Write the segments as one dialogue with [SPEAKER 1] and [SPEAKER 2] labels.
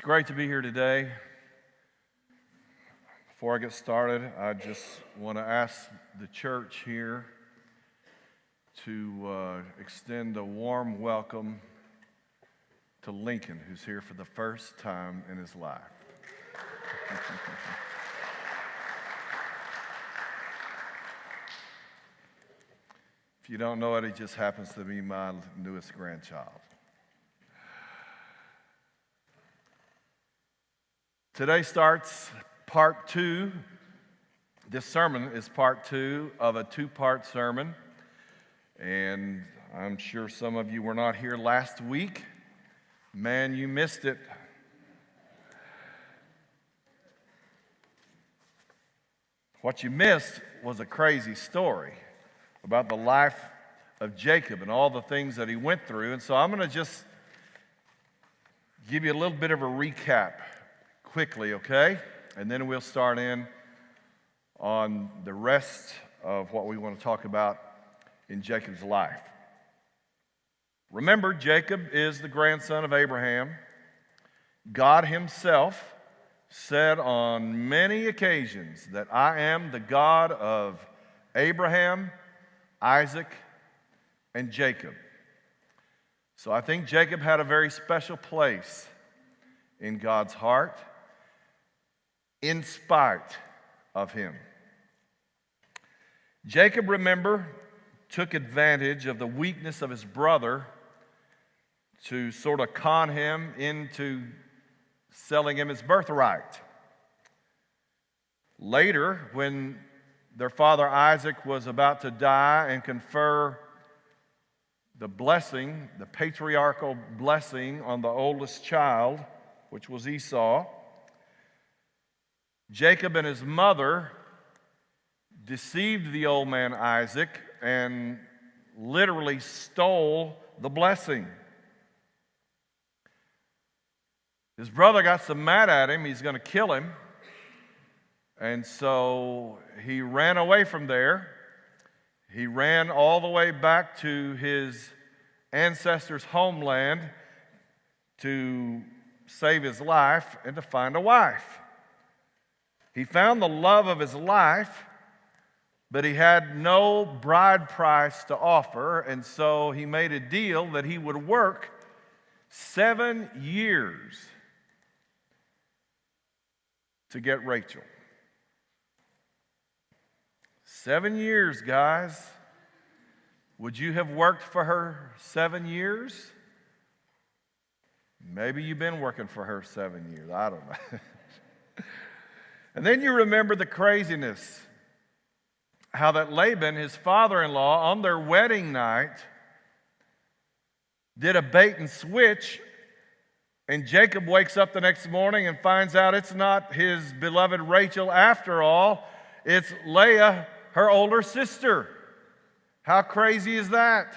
[SPEAKER 1] great to be here today. Before I get started, I just want to ask the church here to extend a warm welcome to Lincoln, who's here for the first time in his life. If you don't know it, he just happens to be my newest grandchild. Today starts part two. This sermon is part two of a two-part sermon. And I'm sure some of you were not here last week. Man, you missed it. What you missed was a crazy story about the life of Jacob and all the things that he went through. And so I'm going to just give you a little bit of a recap quickly, okay? And then we'll start in on the rest of what we want to talk about in Jacob's life. Remember, Jacob is the grandson of Abraham. God himself said on many occasions that I am the God of Abraham, Isaac, and Jacob. So I think Jacob had a very special place in God's heart, in spite of him. Jacob, remember, took advantage of the weakness of his brother to sort of con him into selling him his birthright. Later, when their father Isaac was about to die and confer the blessing, the patriarchal blessing on the oldest child, which was Esau, Jacob and his mother deceived the old man Isaac and literally stole the blessing. His brother got so mad at him, he's going to kill him. And so he ran away from there. He ran all the way back to his ancestors' homeland to save his life and to find a wife. He found the love of his life, but he had no bride price to offer, and so he made a deal that he would work 7 years to get Rachel. 7 years, guys. Would you have worked for her 7 years? Maybe you've been working for her 7 years. I don't know. And then you remember the craziness. How that Laban, his father-in-law, on their wedding night, did a bait and switch, and Jacob wakes up the next morning and finds out it's not his beloved Rachel after all. It's Leah, her older sister. How crazy is that?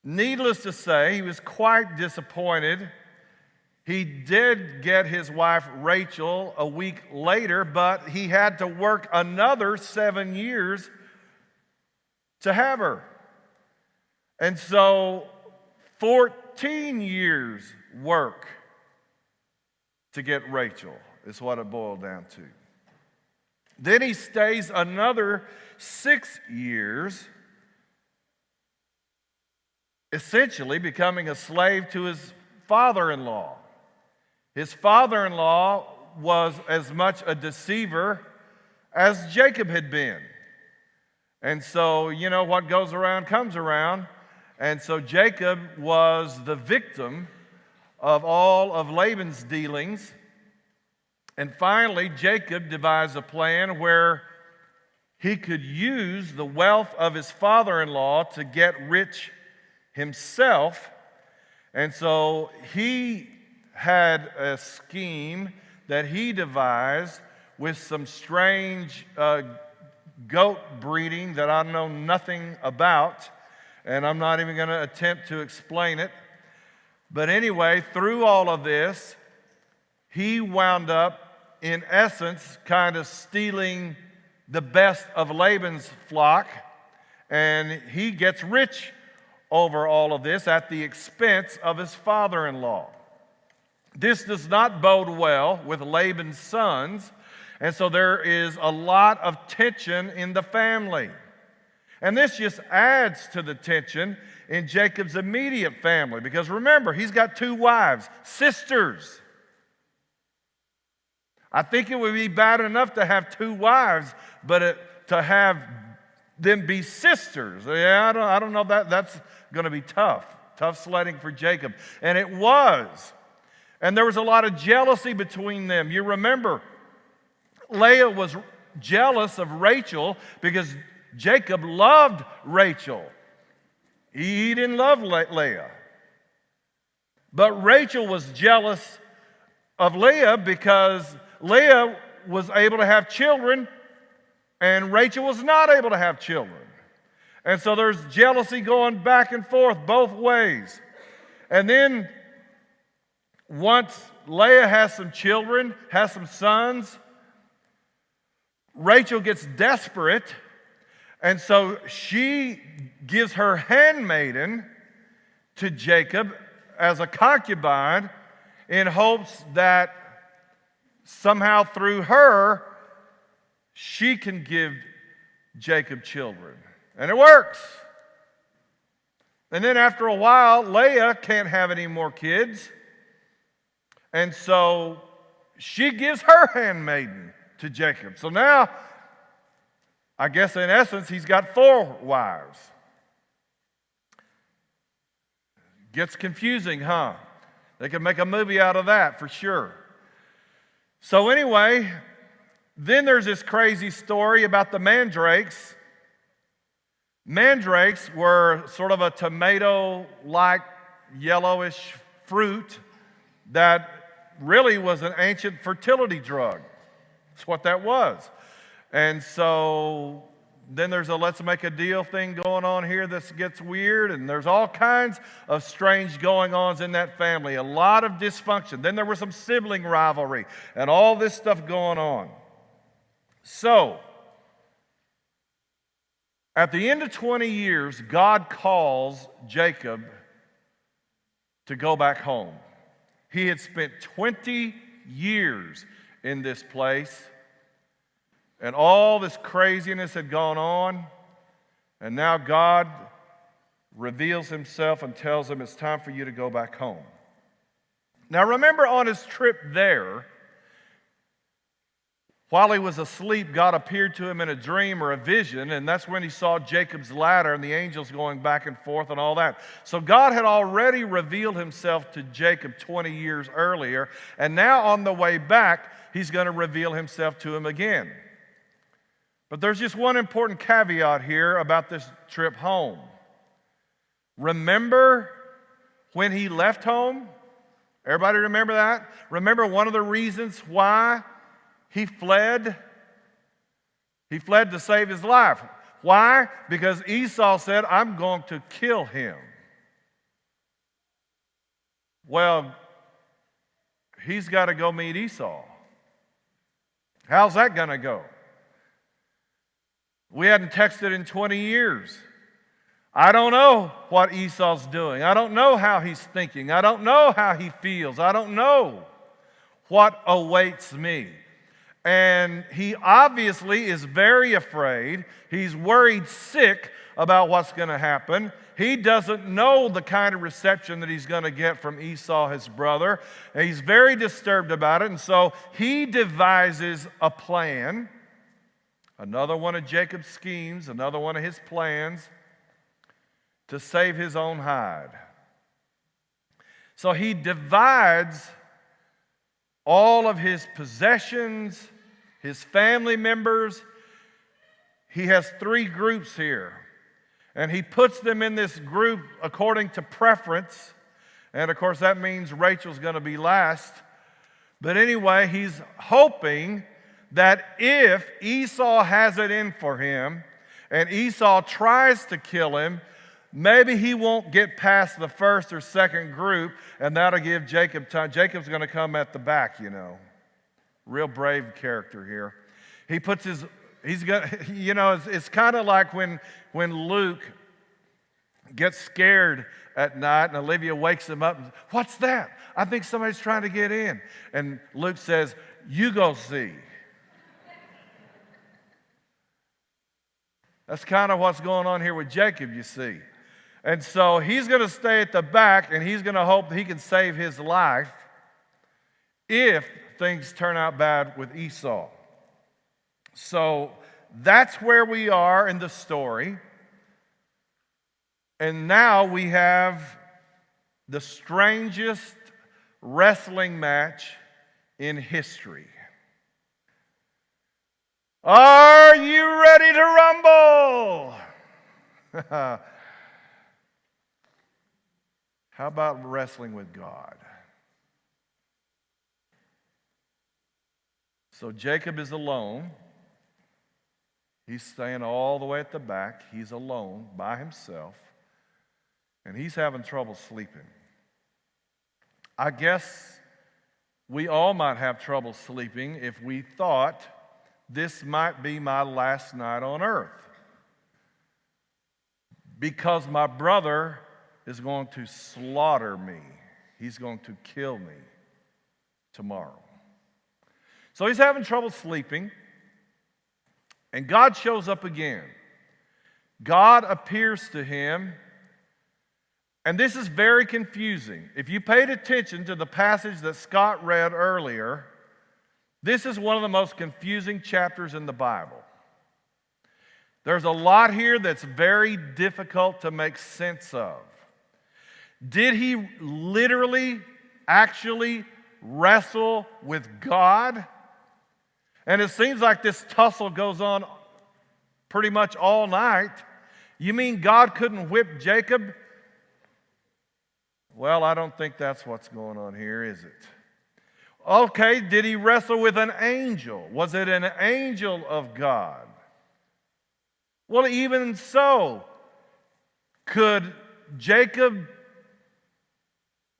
[SPEAKER 1] Needless to say, he was quite disappointed. He did get his wife Rachel a week later, but he had to work another 7 years to have her. And so 14 years work to get Rachel is what it boiled down to. Then he stays another 6 years, essentially becoming a slave to his father-in-law. His father-in-law was as much a deceiver as Jacob had been. And so, you know, what goes around comes around. And so Jacob was the victim of all of Laban's dealings. And finally, Jacob devised a plan where he could use the wealth of his father-in-law to get rich himself. And so he had a scheme that he devised with some strange goat breeding that I know nothing about, and I'm not even going to attempt to explain it. But anyway, through all of this, he wound up, in essence, kind of stealing the best of Laban's flock, and he gets rich over all of this at the expense of his father-in-law. This does not bode well with Laban's sons, and so there is a lot of tension in the family. And this just adds to the tension in Jacob's immediate family, because remember, he's got 2 wives, sisters. I think it would be bad enough to have 2 wives, but to have them be sisters, yeah, I don't know, that's going to be tough sledding for Jacob. And it was. And there was a lot of jealousy between them. You remember, Leah was jealous of Rachel because Jacob loved Rachel. He didn't love Leah. But Rachel was jealous of Leah because Leah was able to have children and Rachel was not able to have children. And so there's jealousy going back and forth both ways. And then once Leah has some children, has some sons, Rachel gets desperate, and so she gives her handmaiden to Jacob as a concubine in hopes that somehow through her she can give Jacob children. And it works. And then after a while, Leah can't have any more kids. And so she gives her handmaiden to Jacob. So now, I guess in essence, he's got 4 wives. Gets confusing, huh? They could make a movie out of that for sure. So anyway, then there's this crazy story about the mandrakes. Mandrakes were sort of a tomato-like yellowish fruit that really was an ancient fertility drug. That's what that was. And so then there's a let's make a deal thing going on here that gets weird, and there's all kinds of strange going-ons in that family, a lot of dysfunction. Then there was some sibling rivalry and all this stuff going on. So, at the end of 20 years, God calls Jacob to go back home. He had spent 20 years in this place, and all this craziness had gone on, and now God reveals himself and tells him it's time for you to go back home. Now remember, on his trip there, while he was asleep, God appeared to him in a dream or a vision, and that's when he saw Jacob's ladder and the angels going back and forth and all that. So God had already revealed himself to Jacob 20 years earlier, and now on the way back, he's going to reveal himself to him again. But there's just one important caveat here about this trip home. Remember when he left home? Everybody remember that? Remember one of the reasons why he fled? He fled to save his life. Why? Because Esau said, I'm going to kill him. Well, he's got to go meet Esau. How's that going to go? We hadn't texted in 20 years. I don't know what Esau's doing. I don't know how he's thinking. I don't know how he feels. I don't know what awaits me. And he obviously is very afraid. He's worried sick about what's going to happen. He doesn't know the kind of reception that he's going to get from Esau, his brother. And he's very disturbed about it. And so he devises a plan, another one of Jacob's schemes, another one of his plans to save his own hide. So he divides all of his possessions, his family members. He has 3 groups here. And he puts them in this group according to preference. And of course, that means Rachel's going to be last. But anyway, he's hoping that if Esau has it in for him and Esau tries to kill him, maybe he won't get past the first or second group, and that'll give Jacob time. Jacob's going to come at the back, you know. Real brave character here. He puts his, he's got, you know, it's kind of like when Luke gets scared at night, and Olivia wakes him up and says, "What's that? I think somebody's trying to get in." And Luke says, "You go see." That's kind of what's going on here with Jacob, you see. And so he's going to stay at the back, and he's going to hope that he can save his life if things turn out bad with Esau. So that's where we are in the story. And now we have the strangest wrestling match in history. Are you ready to rumble? How about wrestling with God? So Jacob is alone. He's staying all the way at the back. He's alone by himself. And he's having trouble sleeping. I guess we all might have trouble sleeping if we thought this might be my last night on earth, because my brother is going to slaughter me. He's going to kill me tomorrow. So he's having trouble sleeping, and God shows up again. God appears to him, and this is very confusing. If you paid attention to the passage that Scott read earlier, this is one of the most confusing chapters in the Bible. There's a lot here that's very difficult to make sense of. Did he literally, actually wrestle with God? And it seems like this tussle goes on pretty much all night. You mean God couldn't whip Jacob? Well, I don't think that's what's going on here, is it? Okay, did he wrestle with an angel? Was it an angel of God? Well, even so, could Jacob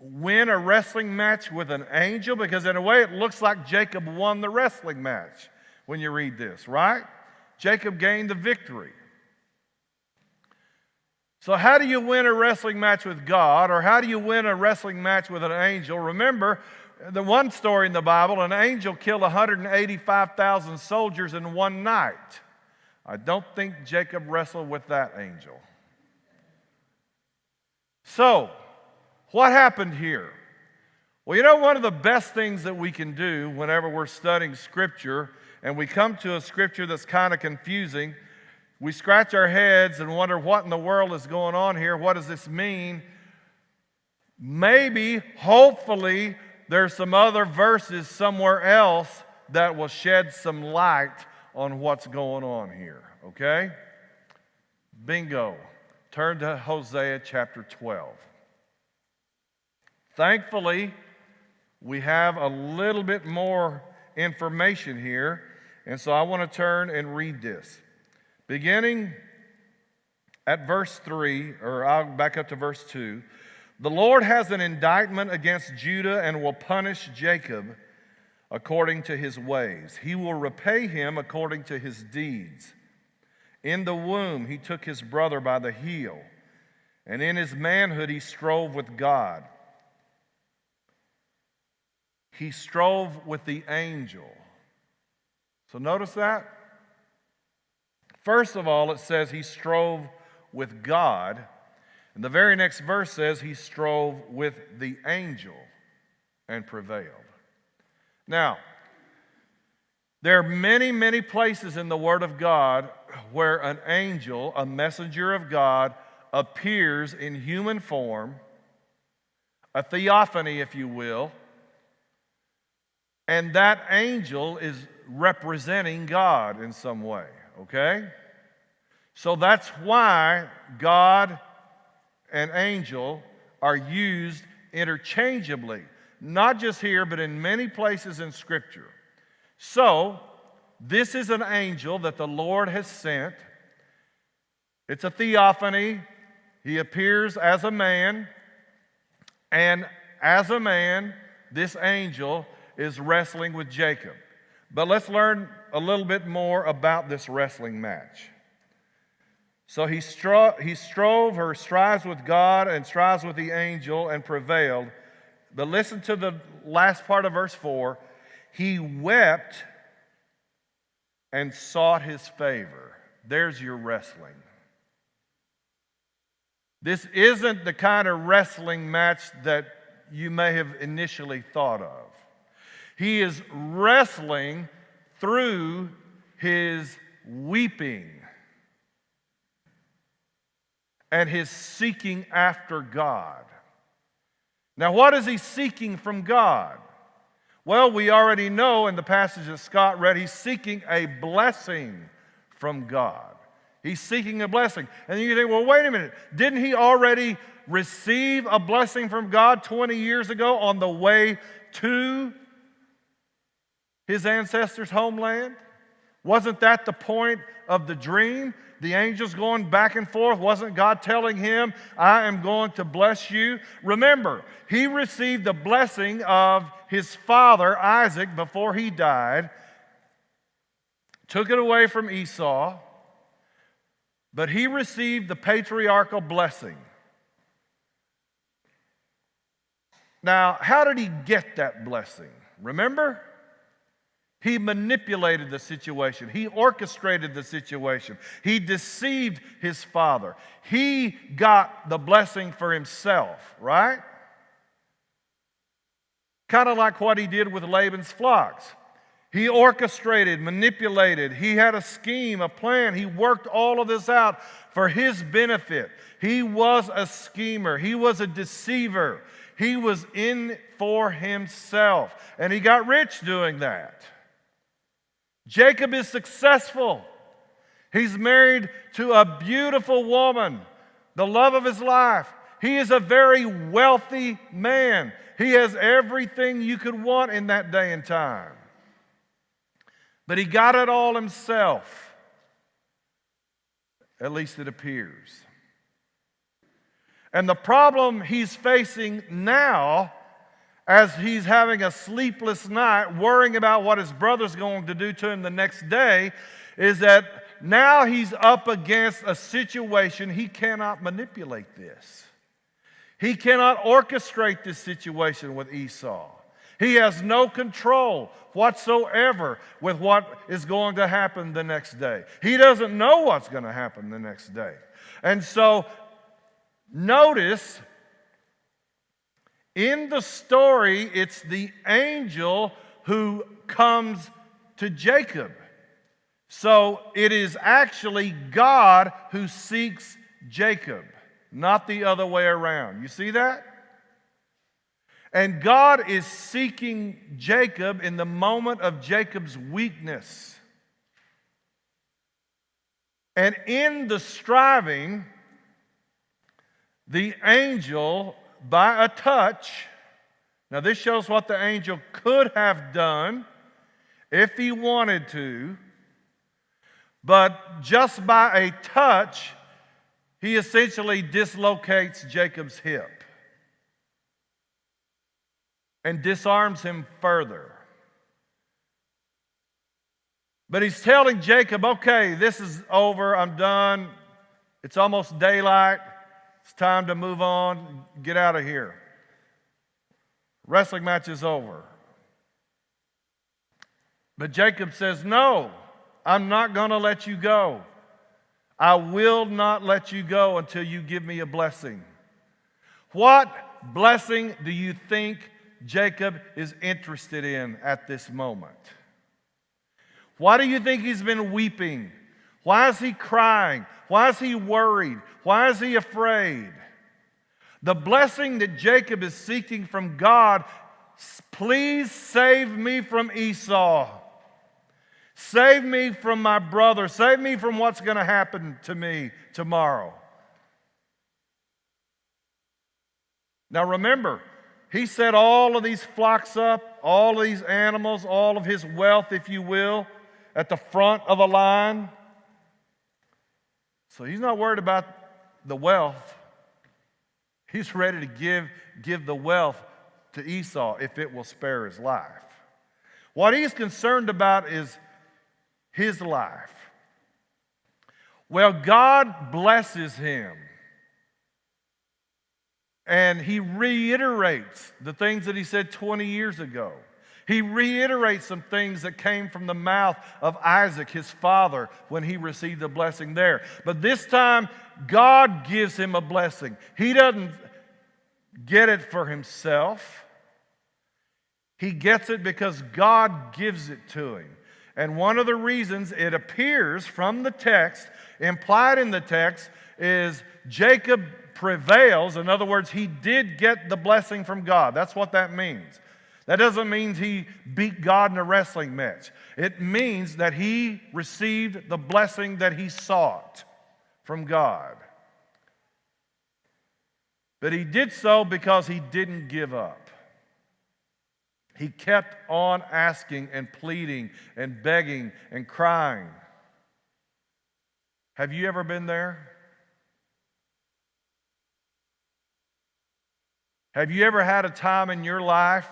[SPEAKER 1] win a wrestling match with an angel? Because in a way, it looks like Jacob won the wrestling match when you read this, right? Jacob gained the victory. So how do you win a wrestling match with God, or how do you win a wrestling match with an angel? Remember, the one story in the Bible, an angel killed 185,000 soldiers in one night. I don't think Jacob wrestled with that angel. So, what happened here? Well, you know, one of the best things that we can do whenever we're studying Scripture and we come to a Scripture that's kind of confusing, we scratch our heads and wonder what in the world is going on here. What does this mean? Maybe, hopefully, there's some other verses somewhere else that will shed some light on what's going on here, okay? Bingo. Turn to Hosea chapter 12. Thankfully, we have a little bit more information here, and so I want to turn and read this. Beginning at verse 3, or I'll back up to verse 2. The Lord has an indictment against Judah and will punish Jacob according to his ways. He will repay him according to his deeds. In the womb he took his brother by the heel, and in his manhood he strove with God. He strove with the angel. So notice that. First of all, it says he strove with God. And the very next verse says he strove with the angel and prevailed. Now, there are many, many places in the Word of God where an angel, a messenger of God, appears in human form, a theophany, if you will, and that angel is representing God in some way, okay? So that's why God and angel are used interchangeably, not just here, but in many places in Scripture. So, this is an angel that the Lord has sent. It's a theophany. He appears as a man, and as a man, this angel is wrestling with Jacob. But let's learn a little bit more about this wrestling match. So he strove or strives with God and strives with the angel and prevailed. But listen to the last part of verse 4. He wept and sought his favor. There's your wrestling. This isn't the kind of wrestling match that you may have initially thought of. He is wrestling through his weeping and his seeking after God. Now, what is he seeking from God? Well, we already know in the passage that Scott read, he's seeking a blessing from God. He's seeking a blessing. And you think, well, wait a minute. Didn't he already receive a blessing from God 20 years ago on the way to his ancestors' homeland? Wasn't that the point of the dream? The angels going back and forth. Wasn't God telling him, I am going to bless you? Remember, he received the blessing of his father, Isaac, before he died. Took it away from Esau. But he received the patriarchal blessing. Now, how did he get that blessing? Remember? He manipulated the situation. He orchestrated the situation. He deceived his father. He got the blessing for himself, right? Kind of like what he did with Laban's flocks. He orchestrated, manipulated. He had a scheme, a plan. He worked all of this out for his benefit. He was a schemer. He was a deceiver. He was in for himself. And he got rich doing that. Jacob is successful. He's married to a beautiful woman, the love of his life. He is a very wealthy man. He has everything you could want in that day and time. But he got it all himself. At least it appears. And the problem he's facing now, as he's having a sleepless night, worrying about what his brother's going to do to him the next day, is that now he's up against a situation he cannot manipulate this. He cannot orchestrate this situation with Esau. He has no control whatsoever with what is going to happen the next day. He doesn't know what's going to happen the next day. And so, notice, in the story, it's the angel who comes to Jacob. So, it is actually God who seeks Jacob, not the other way around. You see that? And God is seeking Jacob in the moment of Jacob's weakness. And in the striving, the angel, by a touch, now this shows what the angel could have done if he wanted to, but just by a touch, he essentially dislocates Jacob's hip and disarms him further. But he's telling Jacob, okay, this is over, I'm done. It's almost daylight. It's time to move on, get out of here. Wrestling match is over. But Jacob says, no, I'm not going to let you go. I will not let you go until you give me a blessing. What blessing do you think Jacob is interested in at this moment? Why do you think he's been weeping? Why is he crying? Why is he worried? Why is he afraid? The blessing that Jacob is seeking from God, please save me from Esau. Save me from my brother. Save me from what's going to happen to me tomorrow. Now remember, he set all of these flocks up, all of these animals, all of his wealth, if you will, at the front of a line. So he's not worried about the wealth. He's ready to give the wealth to Esau if it will spare his life. What he's concerned about is his life. Well, God blesses him. And he reiterates the things that he said 20 years ago. He reiterates some things that came from the mouth of Isaac, his father, when he received the blessing there. But this time, God gives him a blessing. He doesn't get it for himself. He gets it because God gives it to him. And one of the reasons it appears from the text, implied in the text, is Jacob prevails. In other words, he did get the blessing from God. That's what that means. That doesn't mean he beat God in a wrestling match. It means that he received the blessing that he sought from God. But he did so because he didn't give up. He kept on asking and pleading and begging and crying. Have you ever been there? Have you ever had a time in your life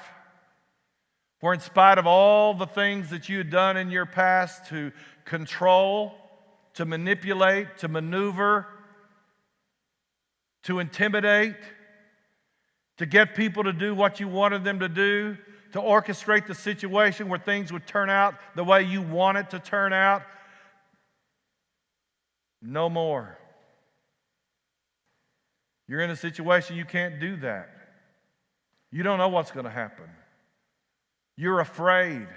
[SPEAKER 1] where, in spite of all the things that you had done in your past to control, to manipulate, to maneuver, to intimidate, to get people to do what you wanted them to do, to orchestrate the situation where things would turn out the way you want it to turn out? No more. You're in a situation you can't do that. You don't know what's going to happen. You're afraid.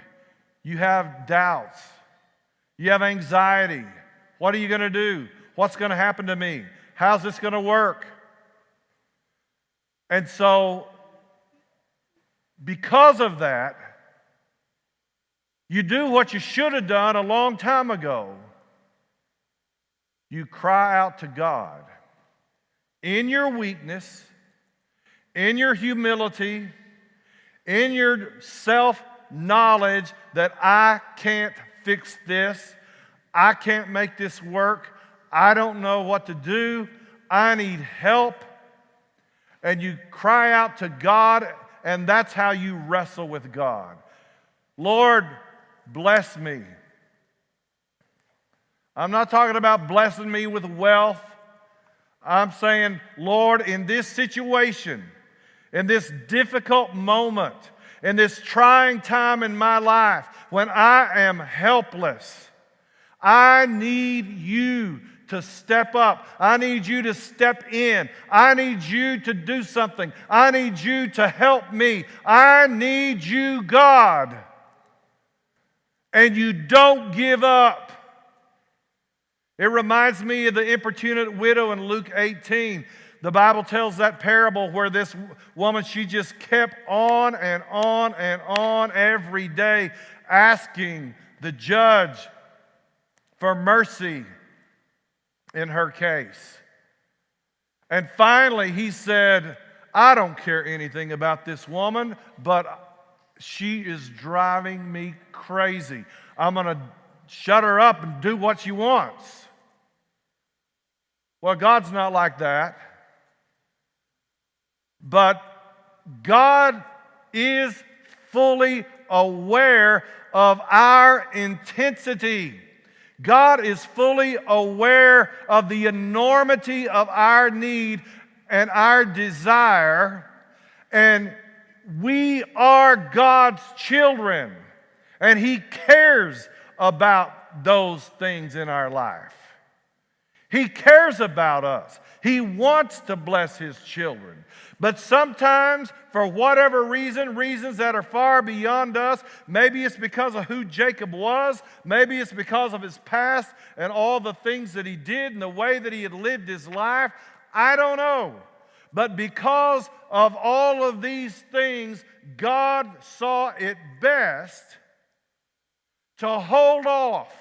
[SPEAKER 1] You have doubts. You have anxiety. What are you going to do? What's going to happen to me? How's this going to work? And so, because of that, you do what you should have done a long time ago. You cry out to God in your weakness, in your humility, in your self-knowledge that I can't fix this, I can't make this work, I don't know what to do, I need help. And you cry out to God, and that's how you wrestle with God. Lord, bless me. I'm not talking about blessing me with wealth. I'm saying, Lord, in this situation, in this difficult moment, in this trying time in my life, when I am helpless, I need you to step up. I need you to step in. I need you to do something. I need you to help me. I need you, God. And you don't give up. It reminds me of the importunate widow in Luke 18. The Bible tells that parable where this woman, she just kept on and on and on every day asking the judge for mercy in her case. And finally he said, I don't care anything about this woman, but she is driving me crazy. I'm going to shut her up and do what she wants. Well, God's not like that. But God is fully aware of our intensity. God is fully aware of the enormity of our need and our desire. And we are God's children. And He cares about those things in our life. He cares about us. He wants to bless His children. But sometimes, for whatever reason, reasons that are far beyond us, maybe it's because of who Jacob was, maybe it's because of his past and all the things that he did and the way that he had lived his life, I don't know. But because of all of these things, God saw it best to hold off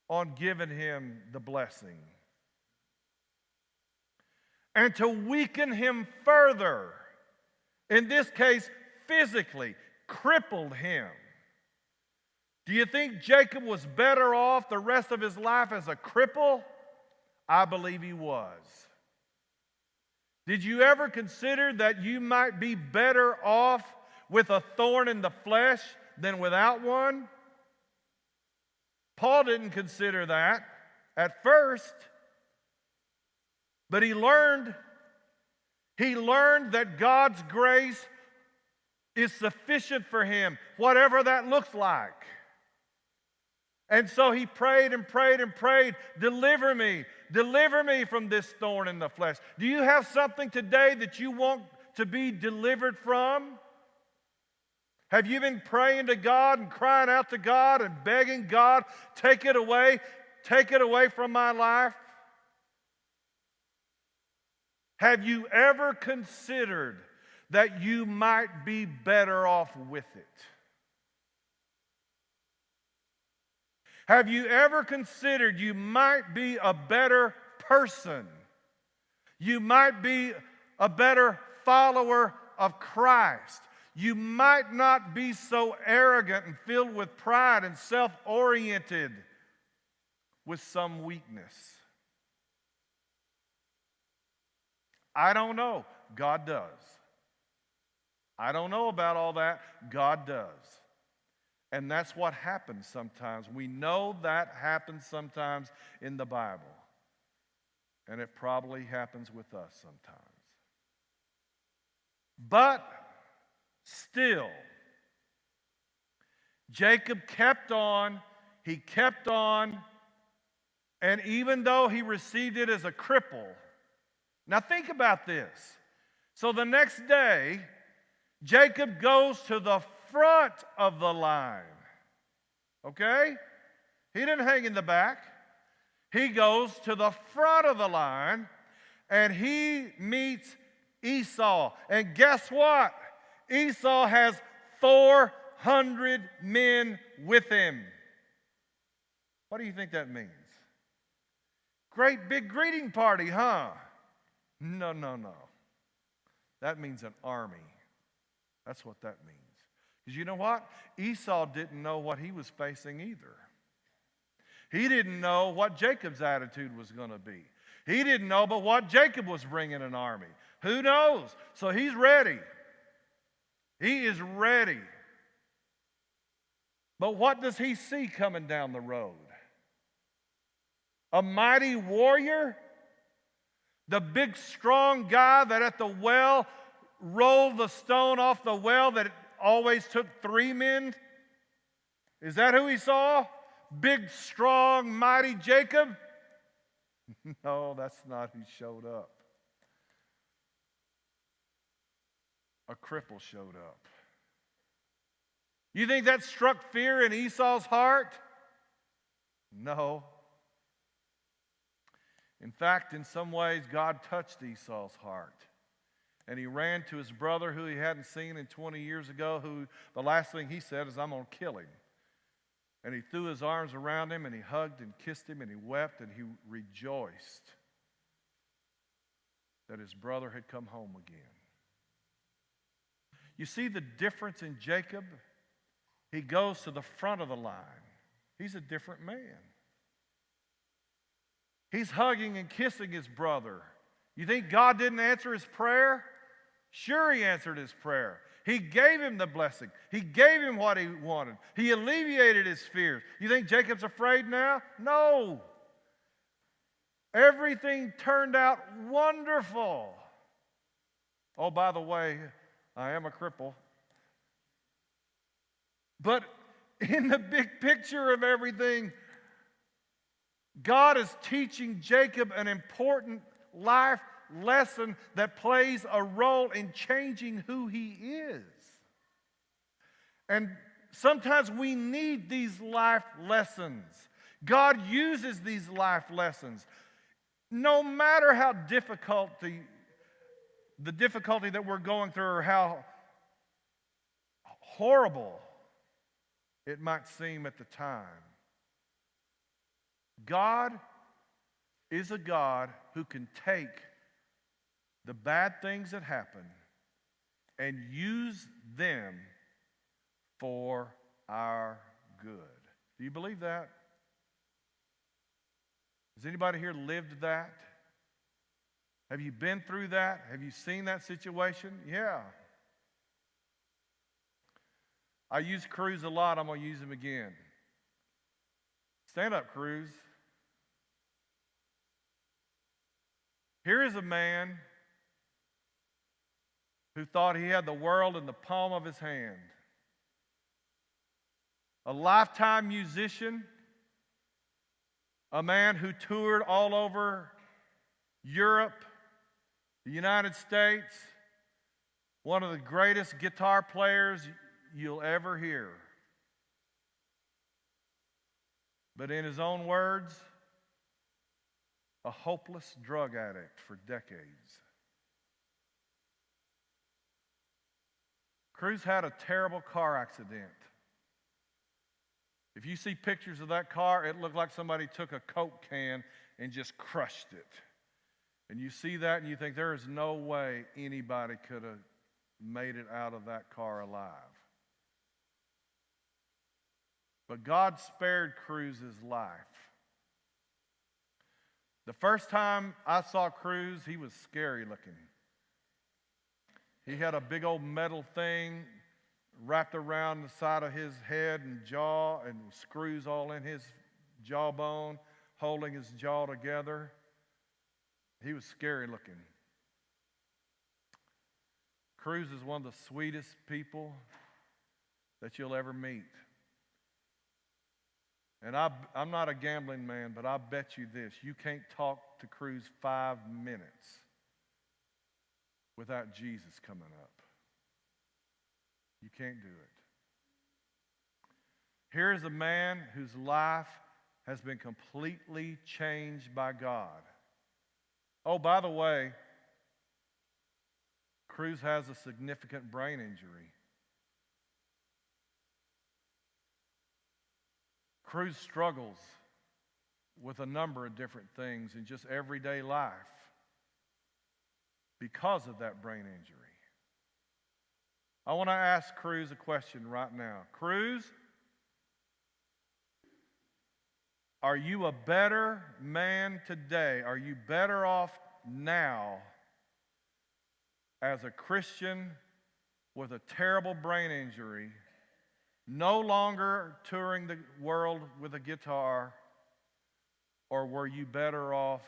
[SPEAKER 1] on giving him the blessing, and to weaken him further. In this case, physically crippled him. Do you think Jacob was better off the rest of his life as a cripple? I believe he was. Did you ever consider that you might be better off with a thorn in the flesh than without one? Paul didn't consider that. at first, but he learned that God's grace is sufficient for him, whatever that looks like. And so he prayed and prayed and prayed, deliver me from this thorn in the flesh. Do you have something today that you want to be delivered from? Have you been praying to God and crying out to God and begging God, take it away from my life? Have you ever considered that you might be better off with it? Have you ever considered you might be a better person? You might be a better follower of Christ. You might not be so arrogant and filled with pride and self-oriented with some weakness. I don't know. God does. I don't know about all that. God does. And that's what happens sometimes. We know that happens sometimes in the Bible. And it probably happens with us sometimes. But still, Jacob kept on, he kept on, and even though he received it as a cripple, now think about this. So the next day, Jacob goes to the front of the line. Okay? He didn't hang in the back. He goes to the front of the line, and he meets Esau. And guess what? Esau has 400 men with him. What do you think that means? Great big greeting party, huh? No. That means an army. That's what that means. Because you know what? Esau didn't know what he was facing either. He didn't know what Jacob's attitude was going to be. He didn't know but what Jacob was bringing an army. Who knows? So he's ready. He is ready. But what does he see coming down the road? A mighty warrior? The big strong guy that at the well rolled the stone off the well that it always took 3 men? Is that who he saw? Big, strong, mighty Jacob? No, that's not who showed up. A cripple showed up. You think that struck fear in Esau's heart? No. In fact, in some ways, God touched Esau's heart. And he ran to his brother who he hadn't seen in 20 years ago, who the last thing he said is, I'm going to kill him. And he threw his arms around him, and he hugged and kissed him, and he wept, and he rejoiced that his brother had come home again. You see the difference in Jacob? He goes to the front of the line. He's a different man. He's hugging and kissing his brother. You think God didn't answer his prayer? Sure, he answered his prayer. He gave him the blessing. He gave him what he wanted. He alleviated his fears. You think Jacob's afraid now? No. Everything turned out wonderful. Oh, by the way, I am a cripple. But in the big picture of everything, God is teaching Jacob an important life lesson that plays a role in changing who he is. And sometimes we need these life lessons. God uses these life lessons. No matter how difficult the difficulty that we're going through or how horrible it might seem at the time, God is a God who can take the bad things that happen and use them for our good. Do you believe that? Has anybody here lived that? Have you been through that? Have you seen that situation? Yeah. I use Cruz a lot. I'm going to use him again. Stand up, Cruz. Here is a man who thought he had the world in the palm of his hand. A lifetime musician, a man who toured all over Europe, the United States, one of the greatest guitar players you'll ever hear. But in his own words, a hopeless drug addict for decades. Cruz had a terrible car accident. If you see pictures of that car, it looked like somebody took a Coke can and just crushed it. And you see that and you think there is no way anybody could have made it out of that car alive. But God spared Cruz's life. The first time I saw Cruz, he was scary looking. He had a big old metal thing wrapped around the side of his head and jaw, and screws all in his jawbone, holding his jaw together. He was scary looking. Cruz is one of the sweetest people that you'll ever meet. And I'm not a gambling man, but I bet you this. You can't talk to Cruz 5 minutes without Jesus coming up. You can't do it. Here is a man whose life has been completely changed by God. Oh, by the way, Cruz has a significant brain injury. Cruz struggles with a number of different things in just everyday life because of that brain injury. I want to ask Cruz a question right now. Cruz, are you a better man today? Are you better off now as a Christian with a terrible brain injury, no longer touring the world with a guitar, or were you better off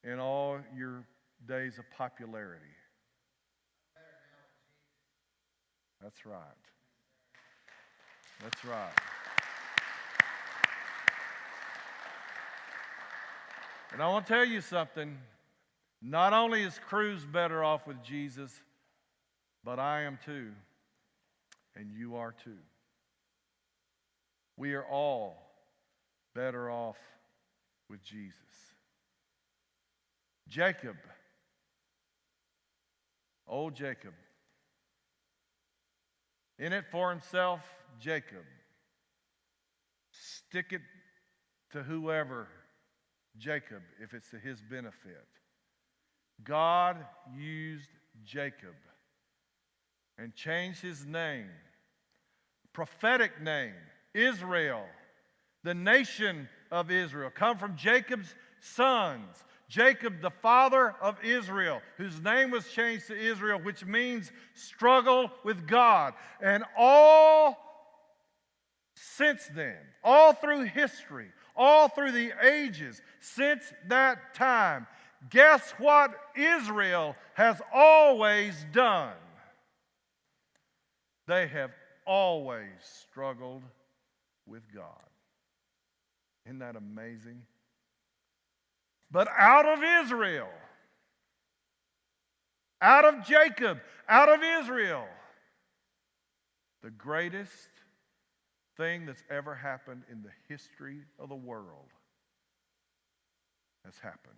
[SPEAKER 1] in all your days of popularity? That's right. That's right. And I want to tell you something. Not only is Cruz better off with Jesus, but I am too. And you are too. We are all better off with Jesus. Jacob, old Jacob, in it for himself, Jacob. Stick it to whoever, Jacob, if it's to his benefit. God used Jacob and changed his name, prophetic name, Israel, the nation of Israel, come from Jacob's sons. Jacob, the father of Israel, whose name was changed to Israel, which means struggle with God. And all since then, all through history, all through the ages, since that time, guess what Israel has always done? They have always struggled with God. Isn't that amazing? But out of Israel, out of Jacob, out of Israel, the greatest thing that's ever happened in the history of the world has happened.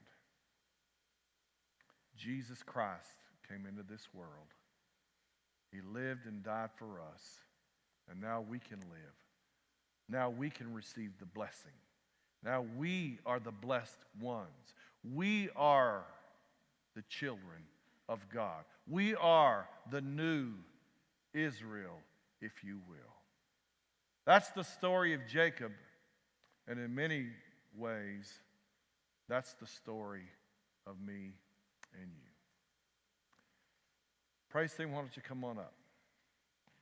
[SPEAKER 1] Jesus Christ came into this world. He lived and died for us, and now we can live. Now we can receive the blessing. Now we are the blessed ones. We are the children of God. We are the new Israel, if you will. That's the story of Jacob, and in many ways, that's the story of me and you. Praise team, why don't you come on up?